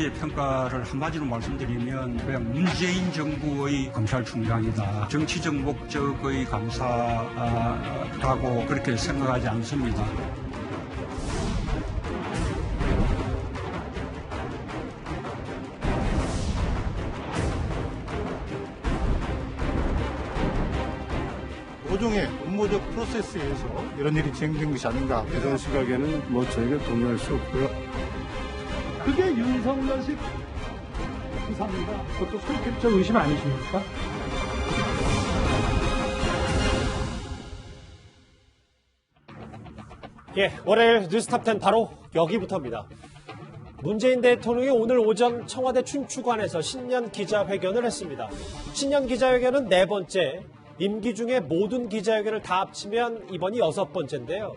저의 평가를 한마디로 말씀드리면 그냥 문재인 정부의 검찰총장이다. 정치적 목적의 감사라고 그렇게 생각하지 않습니다. 모종의 업무적 프로세스에 의해서 이런 일이 진행된 것이 아닌가. 그런 시각에는 저희가 동의할 수 없고요. 그게 윤석열식 수사입니다. 그것도 성격적 의심 아니십니까? 예, 월요일 뉴스탑10 바로 여기부터입니다. 문재인 대통령이 오늘 오전 청와대 춘추관에서 신년 기자회견을 했습니다. 신년 기자회견은 네 번째, 임기 중에 모든 기자회견을 다 합치면 이번이 6번째인데요.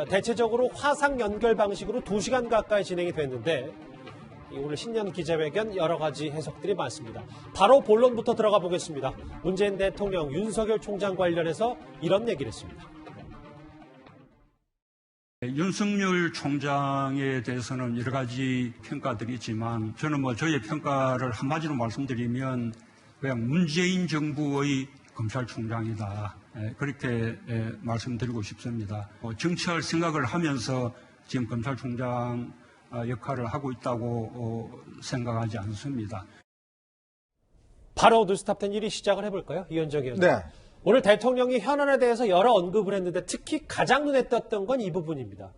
대체적으로 화상 연결 방식으로 2시간 가까이 진행이 됐는데 오늘 신년 기자회견 여러 가지 해석들이 많습니다. 바로 본론부터 들어가 보겠습니다. 문재인 대통령, 윤석열 총장 관련해서 이런 얘기를 했습니다. 윤석열 총장에 대해서는 여러 가지 평가들이 있지만 저는 저의 평가를 한마디로 말씀드리면 그냥 문재인 정부의 검찰총장이다. 그렇게 말씀드리고 싶습니다. 정치할 생각을 하면서 지금 검찰총장 역할을 하고 있다고 생각하지 않습니다. 바로 뉴스탑10 1위 시작을 해볼까요? 이현정 의원님. 네. 오늘 대통령이 현안에 대해서 여러 언급을 했는데 특히 가장 눈에 띄었던 건 이 부분입니다.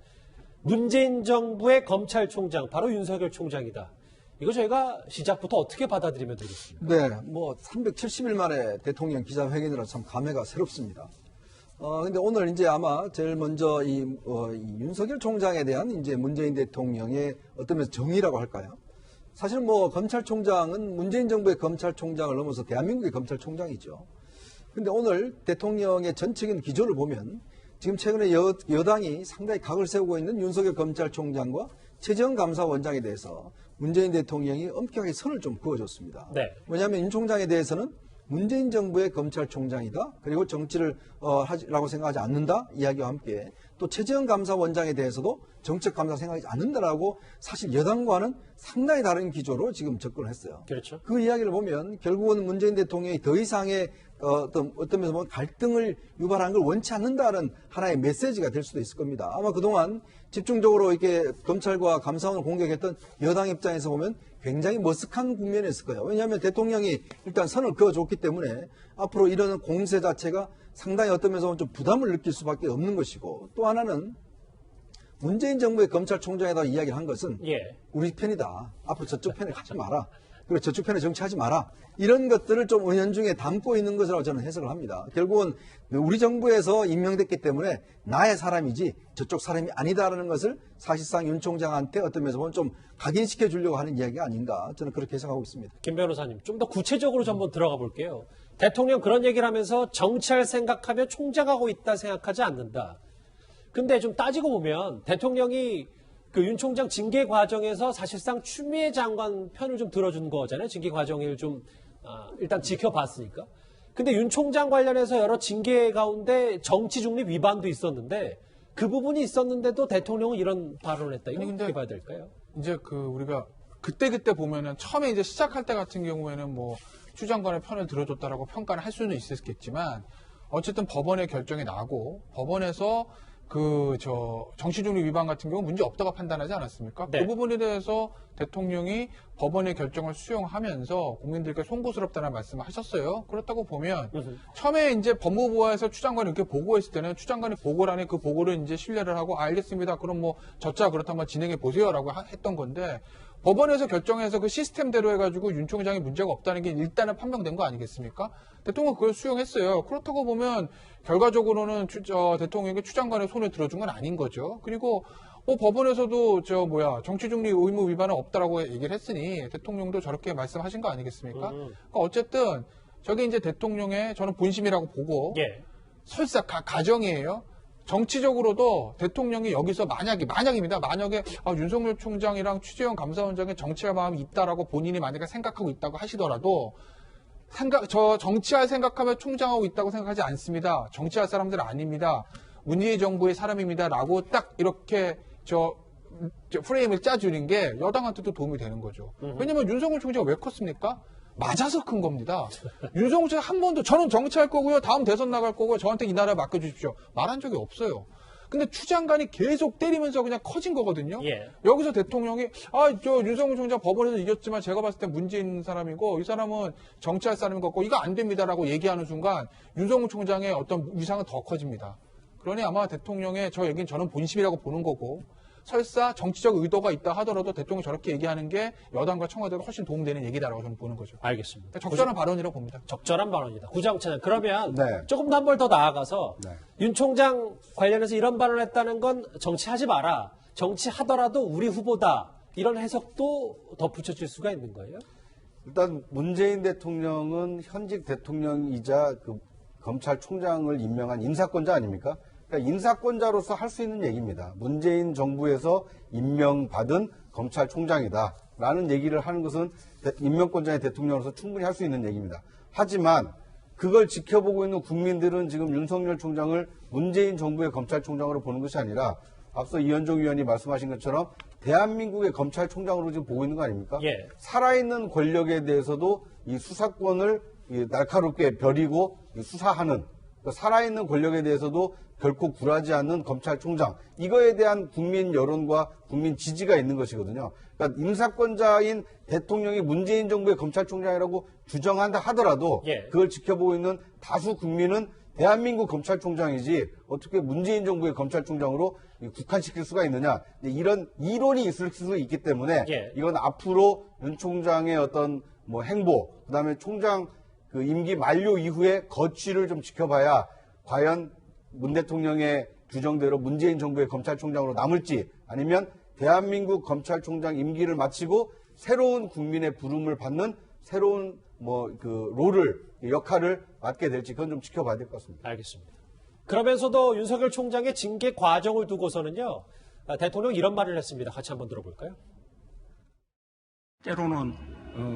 문재인 정부의 검찰총장, 바로 윤석열 총장이다. 이거 저희가 시작부터 어떻게 받아들이면 되겠습니까? 네, 370일 만에 대통령 기자회견이라 참 감회가 새롭습니다. 근데 오늘 이제 아마 제일 먼저 이 윤석열 총장에 대한 이제 문재인 대통령의 어떤 면에서 정의라고 할까요? 사실 검찰총장은 문재인 정부의 검찰총장을 넘어서 대한민국의 검찰총장이죠. 근데 오늘 대통령의 전적인 기조를 보면 지금 최근에 여당이 상당히 각을 세우고 있는 윤석열 검찰총장과 최재형 감사원장에 대해서 문재인 대통령이 엄격하게 선을 좀 그어줬습니다. 네. 왜냐하면 윤 총장에 대해서는 문재인 정부의 검찰총장이다. 그리고 정치를 하라고 생각하지 않는다. 이야기와 함께 또 최재형 감사원장에 대해서도 정책 감사 생각하지 않는다라고 사실 여당과는 상당히 다른 기조로 지금 접근을 했어요. 그렇죠. 그 이야기를 보면 결국은 문재인 대통령이 더 이상의 어떤 면에서 보면 갈등을 유발하는 걸 원치 않는다는 하나의 메시지가 될 수도 있을 겁니다. 아마 그동안 집중적으로 이렇게 검찰과 감사원을 공격했던 여당 입장에서 보면 굉장히 머쓱한 국면이었을 거예요. 왜냐하면 대통령이 일단 선을 그어줬기 때문에 앞으로 이런 공세 자체가 상당히 어떤 면에서 좀 부담을 느낄 수밖에 없는 것이고, 또 하나는 문재인 정부의 검찰총장에다 이야기를 한 것은 우리 편이다. 앞으로 저쪽 편에 가지 마라. 그리고 저쪽 편에 정치하지 마라. 이런 것들을 좀 은연중에 담고 있는 것이라고 저는 해석을 합니다. 결국은 우리 정부에서 임명됐기 때문에 나의 사람이지 저쪽 사람이 아니다라는 것을 사실상 윤 총장한테 어떤 면에서 보면 좀 각인시켜 주려고 하는 이야기가 아닌가, 저는 그렇게 해석하고 있습니다. 김 변호사님, 좀 더 구체적으로 좀 한번 들어가 볼게요. 대통령 그런 얘기를 하면서 정치할 생각하면 총장하고 있다 생각하지 않는다. 근데 좀 따지고 보면 대통령이 그 윤 총장 징계 과정에서 사실상 추미애 장관 편을 좀 들어준 거잖아요. 징계 과정을 좀 일단 지켜봤으니까. 근데 윤 총장 관련해서 여러 징계 가운데 정치 중립 위반도 있었는데 그 부분이 있었는데도 대통령은 이런 발언을 했다. 이거 어떻게 봐야 될까요? 이제 우리가 그때 보면은 처음에 이제 시작할 때 같은 경우에는 추 장관의 편을 들어줬다라고 평가를 할 수는 있었겠지만 어쨌든 법원의 결정이 나고 법원에서 정치중립 위반 같은 경우 문제 없다고 판단하지 않았습니까? 네. 그 부분에 대해서 대통령이 법원의 결정을 수용하면서 국민들께 송구스럽다는 말씀을 하셨어요. 그렇다고 보면 처음에 이제 법무부에서 추 장관이 이렇게 보고했을 때는 추 장관이 보고란에 그 보고를 이제 신뢰를 하고 알겠습니다. 그럼 저자 그렇다면 진행해 보세요라고 했던 건데 법원에서 결정해서 그 시스템대로 해가지고 윤 총장이 문제가 없다는 게 일단은 판명된 거 아니겠습니까? 대통령은 그걸 수용했어요. 그렇다고 보면 결과적으로는 대통령에게 추 장관의 손을 들어준 건 아닌 거죠. 그리고 법원에서도 정치중립 의무 위반은 없다라고 얘기를 했으니 대통령도 저렇게 말씀하신 거 아니겠습니까? 그러니까 어쨌든 저게 이제 대통령의 저는 본심이라고 보고 설사 가정이에요. 정치적으로도 대통령이 여기서 만약입니다. 만약에 윤석열 총장이랑 최재형 감사원장의 정치할 마음이 있다라고 본인이 만약에 생각하고 있다고 하시더라도 정치할 생각하면 총장하고 있다고 생각하지 않습니다. 정치할 사람들은 아닙니다. 문재인 정부의 사람입니다라고 딱 이렇게 프레임을 짜주는 게 여당한테도 도움이 되는 거죠. 왜냐면 윤석열 총재가 왜 컸습니까? 맞아서 큰 겁니다. 윤석열 총재 한 번도 저는 정치할 거고요. 다음 대선 나갈 거고요. 저한테 이 나라 맡겨주십시오. 말한 적이 없어요. 근데 추 장관이 계속 때리면서 그냥 커진 거거든요. 예. 여기서 대통령이 저 윤석열 총장 법원에서 이겼지만 제가 봤을 때 문제 있는 사람이고 이 사람은 정치할 사람인 것 같고 이거 안 됩니다라고 얘기하는 순간 윤석열 총장의 어떤 위상은 더 커집니다. 그러니 아마 대통령의 저 얘기는 저는 본심이라고 보는 거고 설사 정치적 의도가 있다 하더라도 대통령이 저렇게 얘기하는 게 여당과 청와대가 훨씬 도움되는 얘기다라고 저는 보는 거죠. 알겠습니다. 적절한 발언이라고 봅니다. 적절한 발언이다. 구장차장. 그러면 네. 조금 더 한 발 더 나아가서 네. 윤 총장 관련해서 이런 발언을 했다는 건 정치하지 마라. 정치하더라도 우리 후보다. 이런 해석도 덧붙여질 수가 있는 거예요? 일단 문재인 대통령은 현직 대통령이자 그 검찰총장을 임명한 인사권자 아닙니까? 그러니까 인사권자로서 할 수 있는 얘기입니다. 문재인 정부에서 임명받은 검찰총장이다라는 얘기를 하는 것은 임명권자의 대통령으로서 충분히 할 수 있는 얘기입니다. 하지만 그걸 지켜보고 있는 국민들은 지금 윤석열 총장을 문재인 정부의 검찰총장으로 보는 것이 아니라 앞서 이현종 의원이 말씀하신 것처럼 대한민국의 검찰총장으로 지금 보고 있는 거 아닙니까? 예. 살아있는 권력에 대해서도 이 수사권을 날카롭게 벼리고 수사하는 살아있는 권력에 대해서도 결코 굴하지 않는 검찰총장, 이거에 대한 국민 여론과 국민 지지가 있는 것이거든요. 그러니까 인사권자인 대통령이 문재인 정부의 검찰총장이라고 주장한다 하더라도 예. 그걸 지켜보고 있는 다수 국민은 대한민국 검찰총장이지 어떻게 문재인 정부의 검찰총장으로 국한시킬 수가 있느냐, 이런 이론이 있을 수 있기 때문에 예. 이건 앞으로 윤 총장의 어떤 뭐 행보, 그다음에 총장 그 임기 만료 이후에 거취를 좀 지켜봐야 과연 문 대통령의 규정대로 문재인 정부의 검찰총장으로 남을지 아니면 대한민국 검찰총장 임기를 마치고 새로운 국민의 부름을 받는 새로운 역할을 맡게 될지 그건 좀 지켜봐야 될 것 같습니다. 알겠습니다. 그러면서도 윤석열 총장의 징계 과정을 두고서는요, 대통령 이런 말을 했습니다. 같이 한번 들어볼까요? 때로는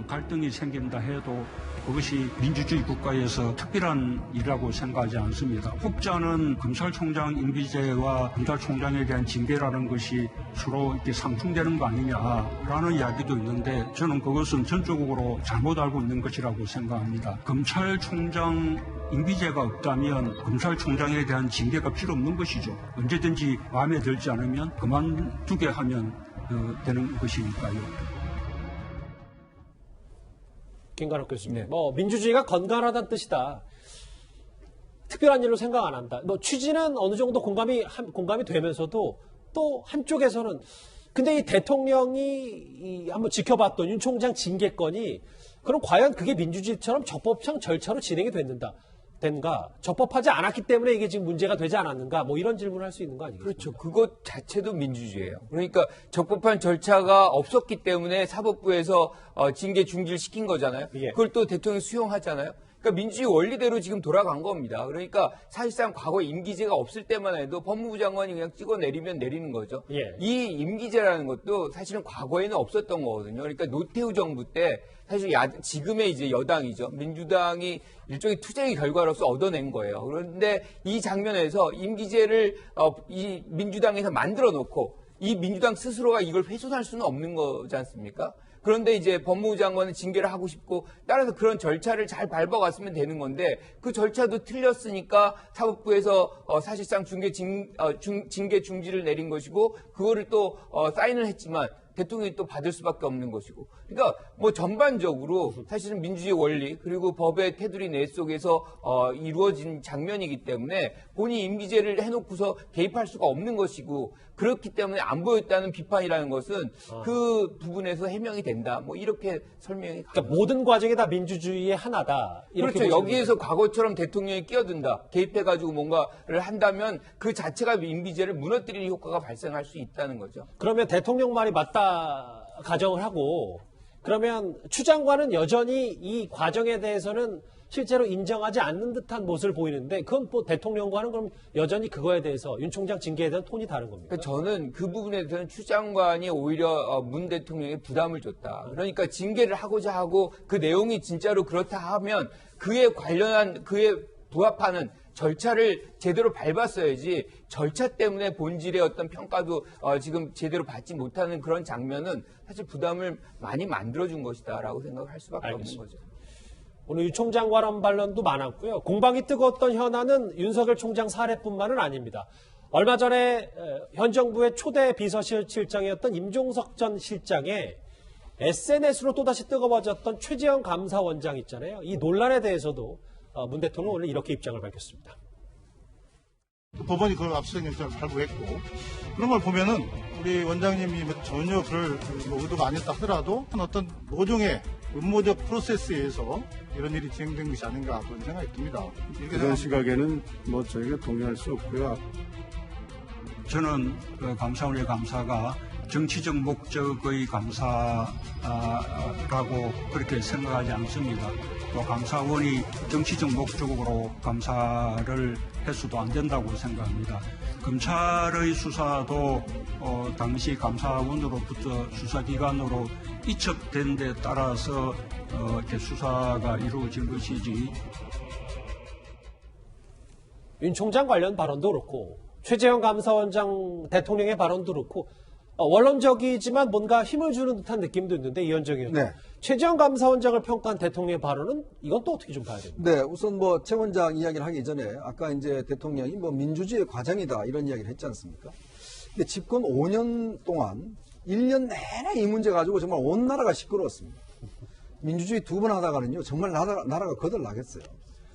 갈등이 생긴다 해도 그것이 민주주의 국가에서 특별한 일이라고 생각하지 않습니다. 혹자는 검찰총장 임기제와 검찰총장에 대한 징계라는 것이 서로 이렇게 상충되는 거 아니냐라는 이야기도 있는데 저는 그것은 전적으로 잘못 알고 있는 것이라고 생각합니다. 검찰총장 임기제가 없다면 검찰총장에 대한 징계가 필요 없는 것이죠. 언제든지 마음에 들지 않으면 그만두게 하면 되는 것이니까요. 김관욱 교수님. 네. 민주주의가 건강하다는 뜻이다. 특별한 일로 생각 안 한다. 취지는 어느 정도 공감이 되면서도 또 한쪽에서는 근데 이 대통령이 한번 지켜봤던 윤 총장 징계건이 그럼 과연 그게 민주주의처럼 적법상 절차로 진행이 된가? 적법하지 않았기 때문에 이게 지금 문제가 되지 않았는가? 이런 질문을 할 수 있는 거 아니겠습니까? 그렇죠. 그것 자체도 민주주의예요. 그러니까 적법한 절차가 없었기 때문에 사법부에서 징계 중지를 시킨 거잖아요. 예. 그걸 또 대통령이 수용하잖아요. 그러니까 민주주의 원리대로 지금 돌아간 겁니다. 그러니까 사실상 과거에 임기제가 없을 때만 해도 법무부 장관이 그냥 찍어 내리면 내리는 거죠. 예. 이 임기제라는 것도 사실은 과거에는 없었던 거거든요. 그러니까 노태우 정부 때 사실 지금의 이제 여당이죠. 민주당이 일종의 투쟁의 결과로서 얻어낸 거예요. 그런데 이 장면에서 임기제를 이 민주당에서 만들어 놓고 이 민주당 스스로가 이걸 훼손할 수는 없는 거지 않습니까? 그런데 이제 법무부 장관은 징계를 하고 싶고 따라서 그런 절차를 잘 밟아갔으면 되는 건데 그 절차도 틀렸으니까 사법부에서 사실상 징계 중지를 내린 것이고 그거를 또 사인을 했지만 대통령이 또 받을 수밖에 없는 것이고. 그러니까 전반적으로 사실은 민주주의 원리 그리고 법의 테두리 내 속에서 이루어진 장면이기 때문에 본인이 임기제를 해놓고서 개입할 수가 없는 것이고 그렇기 때문에 안 보였다는 비판이라는 것은 그 부분에서 해명이 된다. 이렇게 설명이 그러니까 모든 과정이 다 민주주의의 하나다. 이렇게 그렇죠. 보시면 여기에서 과거처럼 대통령이 끼어든다. 개입해가지고 뭔가를 한다면 그 자체가 임기제를 무너뜨리는 효과가 발생할 수 있다는 거죠. 그러면 대통령 말이 맞다 가정을 하고 그러면 추 장관은 여전히 이 과정에 대해서는 실제로 인정하지 않는 듯한 모습을 보이는데 그건 대통령과는 그럼 여전히 그거에 대해서 윤 총장 징계에 대한 톤이 다른 겁니까? 그러니까 저는 그 부분에 대해서는 추 장관이 오히려 문 대통령에 부담을 줬다. 그러니까 징계를 하고자 하고 그 내용이 진짜로 그렇다 하면 그에 관련한 그에 부합하는 절차를 제대로 밟았어야지 절차 때문에 본질의 어떤 평가도 지금 제대로 받지 못하는 그런 장면은 사실 부담을 많이 만들어준 것이다라고 생각을 할 수밖에 알겠습니다. 없는 거죠. 오늘 유 총장 관한 반론도 많았고요. 공방이 뜨거웠던 현안은 윤석열 총장 사례뿐만은 아닙니다. 얼마 전에 현 정부의 초대 비서실장이었던 임종석 전 실장의 SNS로 또다시 뜨거워졌던 최재형 감사원장 있잖아요. 이 논란에 대해서도 문 대통령은 오늘 이렇게 입장을 밝혔습니다. 법원이 그걸 압수수색 영장을 발부했고 그런 걸 보면은 우리 원장님이 전혀 그럴 의도가 아니었다 하더라도 어떤 모종의 음모적 프로세스에 의해서 이런 일이 진행된 것이 아닌가 그런 생각이 듭니다. 그런 시각에는 뭐 저희가 동의할 수 없고요. 저는 감사원의 감사가 정치적 목적의 감사라고 그렇게 생각하지 않습니다. 또 감사원이 정치적 목적으로 감사를 해서도 안 된다고 생각합니다. 검찰의 수사도 당시 감사원으로부터 수사기관으로 이첩된 데 따라서 이렇게 수사가 이루어진 것이지. 윤 총장 관련 발언도 그렇고 최재형 감사원장 대통령의 발언도 그렇고 원론적이지만 뭔가 힘을 주는 듯한 느낌도 있는데 이현정 의원. 네. 최재형 감사원장을 평가한 대통령의 발언은 이건 또 어떻게 좀 봐야 됩니까? 네, 우선 뭐 최 원장 이야기를 하기 전에 아까 이제 대통령이 뭐 민주주의의 과정이다 이런 이야기를 했지 않습니까? 근데 집권 5년 동안 1년 내내 이 문제 가지고 정말 온 나라가 시끄러웠습니다. 민주주의 2번 하다가는요 정말 나라가 거덜나겠어요.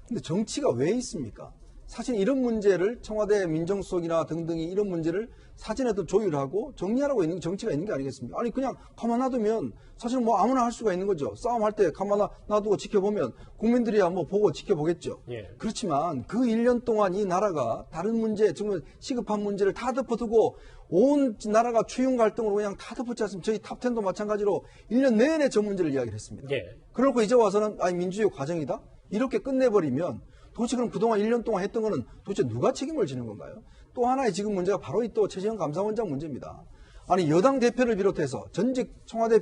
근데 정치가 왜 있습니까? 사실 이런 문제를 청와대 민정수석이나 등등이 이런 문제를 사전에도 조율하고 정리하라고 있는 정치가 있는 게 아니겠습니까? 아니 그냥 가만 놔두면 사실 뭐 아무나 할 수가 있는 거죠. 싸움할 때 가만 놔두고 지켜보면 국민들이야 뭐 보고 지켜보겠죠. 예. 그렇지만 그 1년 동안 이 나라가 다른 문제, 정말 시급한 문제를 다 덮어두고 온 나라가 추윤 갈등으로 그냥 다 덮었지 않습니까? 저희 탑10도 마찬가지로 1년 내내 저 문제를 이야기를 했습니다. 예. 그러고 이제 와서는 아니 민주주의 과정이다? 이렇게 끝내버리면 도대체 그럼 그동안 1년 동안 했던 거는 도대체 누가 책임을 지는 건가요? 또 하나의 지금 문제가 바로 이 또 최재형 감사원장 문제입니다. 아니 여당 대표를 비롯해서 전직 청와대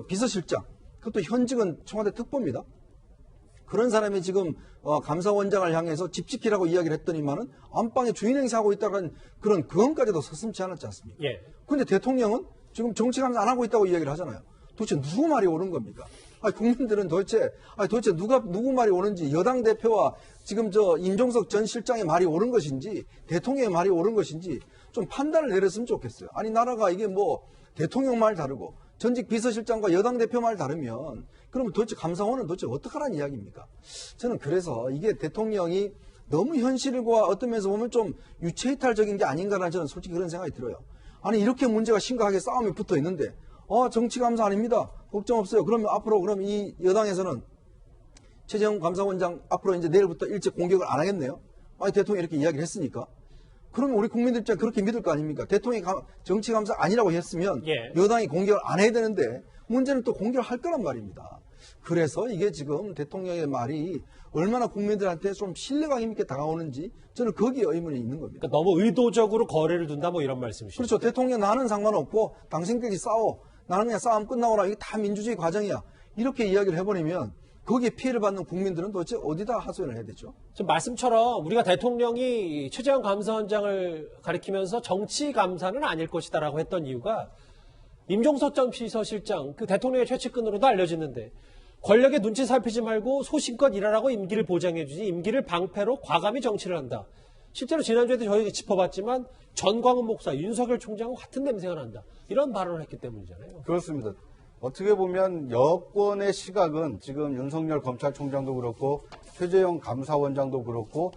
비서실장, 그것도 현직은 청와대 특보입니다. 그런 사람이 지금 감사원장을 향해서 집 지키라고 이야기를 했더니만은 안방에 주인 행세하고 있다는 그런 그건까지도 서슴지 않았지 않습니까? 예. 근데 대통령은 지금 정치 감사 안 하고 있다고 이야기를 하잖아요. 도대체 누구 말이 옳은 겁니까? 아니, 국민들은 도대체 누구 말이 옳은지, 여당 대표와 지금 임종석 전 실장의 말이 옳은 것인지, 대통령의 말이 옳은 것인지 좀 판단을 내렸으면 좋겠어요. 아니, 나라가 이게 뭐 대통령 말 다르고 전직 비서실장과 여당 대표 말 다르면 그러면 도대체 감사원은 도대체 어떡하라는 이야기입니까? 저는 그래서 이게 대통령이 너무 현실과 어떤 면에서 보면 좀 유체이탈적인 게 아닌가라는 저는 솔직히 그런 생각이 들어요. 아니, 이렇게 문제가 심각하게 싸움이 붙어 있는데 정치감사 아닙니다. 걱정 없어요. 그러면 앞으로 이 여당에서는 최재형 감사원장 앞으로 이제 내일부터 일찍 공격을 안 하겠네요. 아니, 대통령이 이렇게 이야기를 했으니까. 그러면 우리 국민들 입장에 그렇게 믿을 거 아닙니까? 대통령이 정치감사 아니라고 했으면 예. 여당이 공격을 안 해야 되는데 문제는 또 공격을 할 거란 말입니다. 그래서 이게 지금 대통령의 말이 얼마나 국민들한테 좀 신뢰감 있게 다가오는지 저는 거기에 의문이 있는 겁니다. 그러니까 너무 의도적으로 거래를 둔다 뭐 이런 말씀이시죠? 그렇죠. 대통령 나는 상관없고 당신끼리 싸워. 나는 그냥 싸움 끝나거나 이게 다 민주주의 과정이야. 이렇게 이야기를 해버리면 거기에 피해를 받는 국민들은 도대체 어디다 하소연을 해야 되죠? 지금 말씀처럼 우리가 대통령이 최재형 감사원장을 가리키면서 정치 감사는 아닐 것이다라고 했던 이유가 임종석 전 비서실장 그 대통령의 최측근으로도 알려지는데 권력의 눈치 살피지 말고 소신껏 일하라고 임기를 보장해주지 임기를 방패로 과감히 정치를 한다. 실제로 지난주에도 저희가 짚어봤지만 전광훈 목사, 윤석열 총장과 같은 냄새가 난다. 이런 발언을 했기 때문이잖아요. 그렇습니다. 어떻게 보면 여권의 시각은 지금 윤석열 검찰총장도 그렇고 최재형 감사원장도 그렇고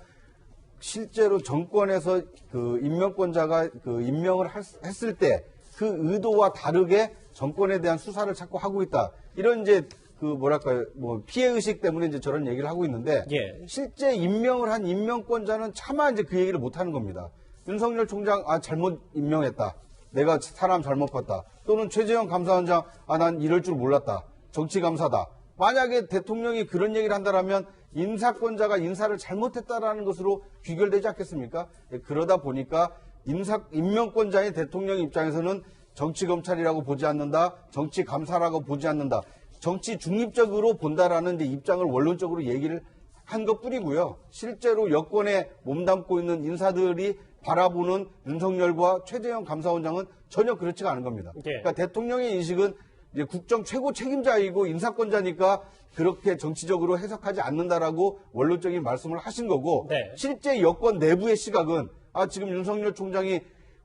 실제로 정권에서 그 임명권자가 그 임명을 했을 때 그 의도와 다르게 정권에 대한 수사를 자꾸 하고 있다. 이런 이제 그 뭐랄까요, 뭐 피해의식 때문에 이제 저런 얘기를 하고 있는데 예. 실제 임명을 한 임명권자는 차마 이제 그 얘기를 못 하는 겁니다. 윤석열 총장, 잘못 임명했다. 내가 사람 잘못 봤다. 또는 최재형 감사원장, 난 이럴 줄 몰랐다. 정치감사다. 만약에 대통령이 그런 얘기를 한다면 인사권자가 인사를 잘못했다라는 것으로 귀결되지 않겠습니까? 그러다 보니까 임명권자인 대통령 입장에서는 정치검찰이라고 보지 않는다. 정치감사라고 보지 않는다. 정치 중립적으로 본다라는 이제 입장을 원론적으로 얘기를 한 것뿐이고요. 실제로 여권에 몸담고 있는 인사들이 바라보는 윤석열과 최재형 감사원장은 전혀 그렇지가 않은 겁니다. 그러니까 대통령의 인식은 이제 국정 최고 책임자이고 인사권자니까 그렇게 정치적으로 해석하지 않는다라고 원론적인 말씀을 하신 거고 실제 여권 내부의 시각은 지금 윤석열 총장이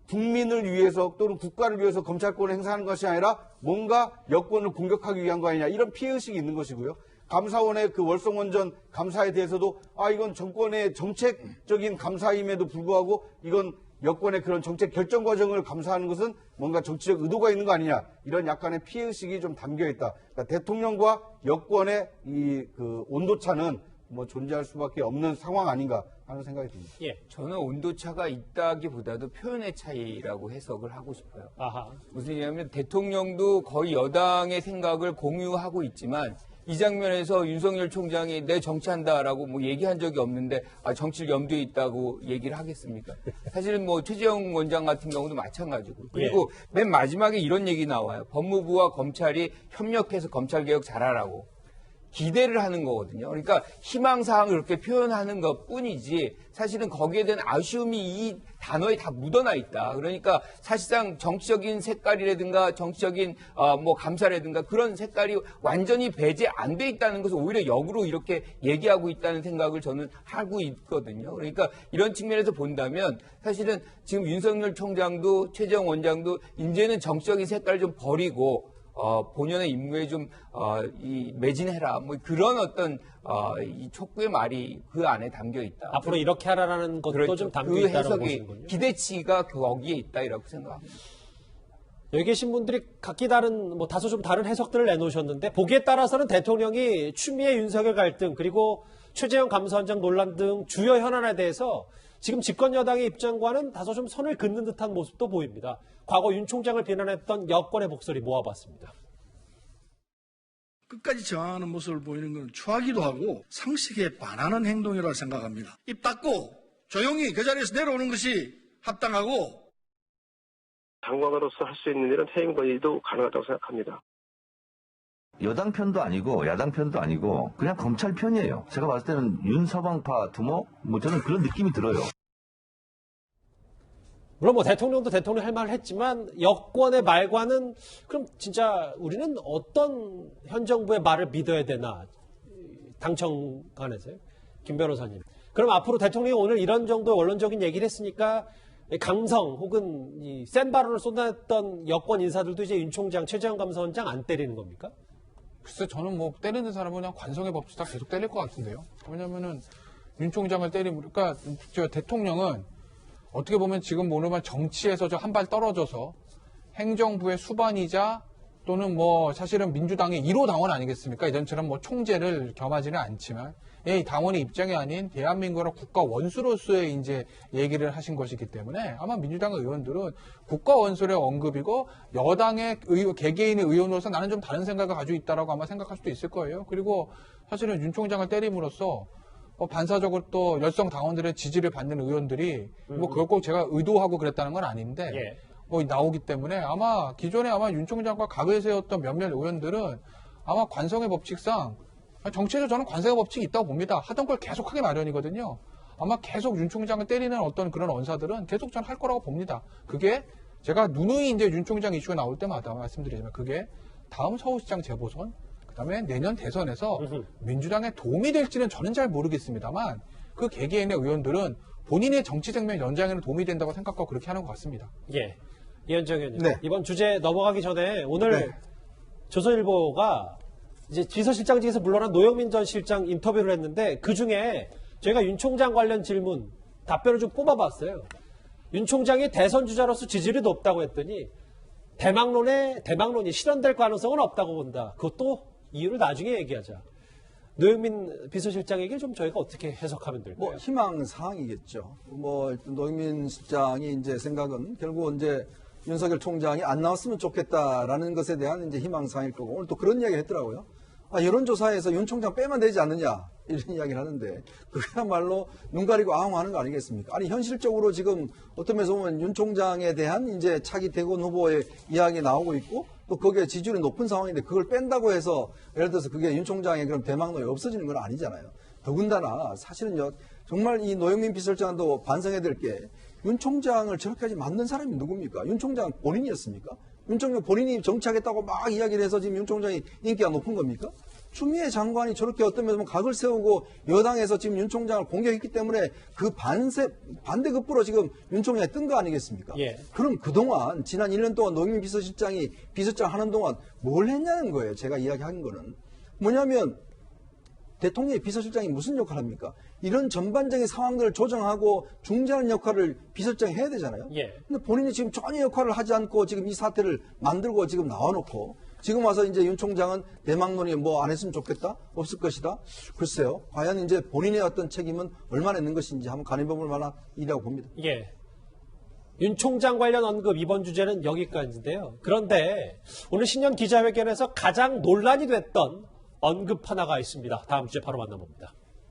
국민을 위해서 또는 국가를 위해서 검찰권을 행사하는 것이 아니라 뭔가 여권을 공격하기 위한 거 아니냐 이런 피해의식이 있는 것이고요. 감사원의 그 월성원전 감사에 대해서도 이건 정권의 정책적인 감사임에도 불구하고 이건 여권의 그런 정책 결정 과정을 감사하는 것은 뭔가 정치적 의도가 있는 거 아니냐 이런 약간의 피해의식이 좀 담겨 있다. 그러니까 대통령과 여권의 이 그 온도차는 뭐 존재할 수밖에 없는 상황 아닌가 하는 생각이 듭니다. 저는 온도차가 있다기보다도 표현의 차이라고 해석을 하고 싶어요. 무슨 얘기냐면 대통령도 거의 여당의 생각을 공유하고 있지만 이 장면에서 윤석열 총장이 내 정치한다라고 뭐 얘기한 적이 없는데 정치를 염두에 있다고 얘기를 하겠습니까? 사실은 뭐 최재형 원장 같은 경우도 마찬가지고. 그리고 맨 마지막에 이런 얘기 나와요. 법무부와 검찰이 협력해서 검찰개혁 잘하라고. 기대를 하는 거거든요. 그러니까 희망사항을 그렇게 표현하는 것 뿐이지 사실은 거기에 대한 아쉬움이 이 단어에 다 묻어나 있다. 그러니까 사실상 정치적인 색깔이라든가 정치적인 뭐 감사라든가 그런 색깔이 완전히 배제 안 돼 있다는 것을 오히려 역으로 이렇게 얘기하고 있다는 생각을 저는 하고 있거든요. 그러니까 이런 측면에서 본다면 사실은 지금 윤석열 총장도 최재형 원장도 이제는 정치적인 색깔을 좀 버리고 본연의 임무에 좀, 매진해라. 뭐 그런 어떤, 이 촉구의 말이 그 안에 담겨 있다. 앞으로 이렇게 하라라는 것도 좀 담겨 있다고 보시는군요. 기대치가 거기에 있다, 이라고 생각합니다. 여기 계신 분들이 각기 다른, 뭐 다소 좀 다른 해석들을 내놓으셨는데, 보기에 따라서는 대통령이 추미애 윤석열 갈등, 그리고 최재형 감사원장 논란 등 주요 현안에 대해서 지금 집권 여당의 입장과는 다소 좀 선을 긋는 듯한 모습도 보입니다. 과거 윤 총장을 비난했던 여권의 목소리 모아봤습니다. 끝까지 저항하는 모습을 보이는 것은 추하기도 하고 상식에 반하는 행동이라고 생각합니다. 입 닫고 조용히 그 자리에서 내려오는 것이 합당하고 당과로서 할 수 있는 일은 해임 건의도 가능하다고 생각합니다. 여당 편도 아니고 야당 편도 아니고 그냥 검찰 편이에요. 제가 봤을 때는 윤서방파 두목 뭐 저는 그런 느낌이 들어요. 물론 뭐 대통령도 대통령 할 말을 했지만 여권의 말과는 그럼 진짜 우리는 어떤 현 정부의 말을 믿어야 되나 당청간에서요. 김 변호사님. 그럼 앞으로 대통령이 오늘 이런 정도의 원론적인 얘기를 했으니까 강성 혹은 이 센 발언을 쏟아냈던 여권 인사들도 이제 윤 총장, 최재형 감사원장 안 때리는 겁니까? 글쎄 저는 뭐 때리는 사람은 그냥 관성의 법칙상 계속 때릴 것 같은데요. 왜냐면은 윤 총장을 때리면 그러니까 저 대통령은 어떻게 보면 지금 오늘만 정치에서 저 한 발 떨어져서 행정부의 수반이자 또는 뭐 사실은 민주당의 1호 당원 아니겠습니까? 이전처럼 뭐 총재를 겸하지는 않지만 이 당원의 입장이 아닌 대한민국의 국가 원수로서의 이제 얘기를 하신 것이기 때문에 아마 민주당 의원들은 국가 원수의 언급이고 여당의 개개인의 의원으로서 나는 좀 다른 생각을 가지고 있다라고 아마 생각할 수도 있을 거예요. 그리고 사실은 윤 총장을 때림으로써 반사적으로 또 열성 당원들의 지지를 받는 의원들이 뭐 그걸 꼭 제가 의도하고 그랬다는 건 아닌데 뭐 나오기 때문에 아마 기존에 아마 윤 총장과 각을 세웠던 몇몇 의원들은 아마 관성의 법칙상 정치에서 저는 관성의 법칙이 있다고 봅니다. 하던 걸 계속 하기 마련이거든요. 아마 계속 윤 총장을 때리는 어떤 그런 언사들은 계속 저는 할 거라고 봅니다. 그게 제가 누누이 이제 윤 총장 이슈가 나올 때마다 말씀드리지만 그게 다음 서울시장 재보선 그다음에 내년 대선에서 민주당에 도움이 될지는 저는 잘 모르겠습니다만 그 개개인의 의원들은 본인의 정치 생명 연장에는 도움이 된다고 생각하고 그렇게 하는 것 같습니다. 예, 이현정 의원님. 네. 이번 주제 넘어가기 전에 오늘 조선일보가 이제 비서실장직에서 물러난 노영민 전 실장 인터뷰를 했는데 그중에 저희가 윤 총장 관련 질문 답변을 좀 뽑아봤어요. 윤 총장이 대선 주자로서 지지율이 높다고 했더니 대망론이 실현될 가능성은 없다고 본다. 그것도 이유를 나중에 얘기하자. 노영민 비서실장 얘기를 좀 저희가 어떻게 해석하면 될까요? 뭐 희망 사항이겠죠. 뭐 노영민 실장이 이제 생각은 결국 이제 윤석열 총장이 안 나왔으면 좋겠다라는 것에 대한 이제 희망 사항일 거고 오늘 또 그런 이야기 했더라고요. 여론조사에서 윤 총장 빼면 되지 않느냐 이런 이야기를 하는데 그야말로 눈 가리고 아웅하는 거 아니겠습니까? 아니 현실적으로 지금 어떤 면에서 보면 윤 총장에 대한 이제 차기 대권 후보의 이야기 나오고 있고 또 거기에 지지율이 높은 상황인데 그걸 뺀다고 해서 예를 들어서 그게 윤 총장의 그런 대망론이 없어지는 건 아니잖아요. 더군다나 사실은요, 정말 이 노영민 비서실장도 반성해야 될 게 윤 총장을 저렇게까지 만든 사람이 누굽니까? 윤 총장 본인이었습니까? 윤 총장 본인이 정치하겠다고 막 이야기를 해서 지금 윤 총장이 인기가 높은 겁니까? 추미애 장관이 저렇게 어떤 면에서 각을 세우고 여당에서 지금 윤 총장을 공격했기 때문에 그 반대급부로 지금 윤 총장이 뜬 거 아니겠습니까? 예. 그럼 그동안 지난 1년 동안 노영민 비서실장이 비서장 하는 동안 뭘 했냐는 거예요. 제가 이야기한 거는. 뭐냐면 대통령의 비서실장이 무슨 역할을 합니까? 이런 전반적인 상황들을 조정하고 중재하는 역할을 비서실장이 해야 되잖아요. 예. 근데 본인이 지금 전혀 역할을 하지 않고 지금 이 사태를 만들고 지금 나와놓고 지금 와서 이제 윤 총장은 대망론이 뭐 안 했으면 좋겠다? 없을 것이다? 글쎄요. 과연 이제 본인의 어떤 책임은 얼마나 있는 것인지 한번 가늠해볼 만한 일이라고 봅니다. 예. 윤 총장 관련 언급 이번 주제는 여기까지인데요. 그런데 오늘 신년 기자회견에서 가장 논란이 됐던 언급 하나가 있습니다. 다음 주에 바로 만나봅니다.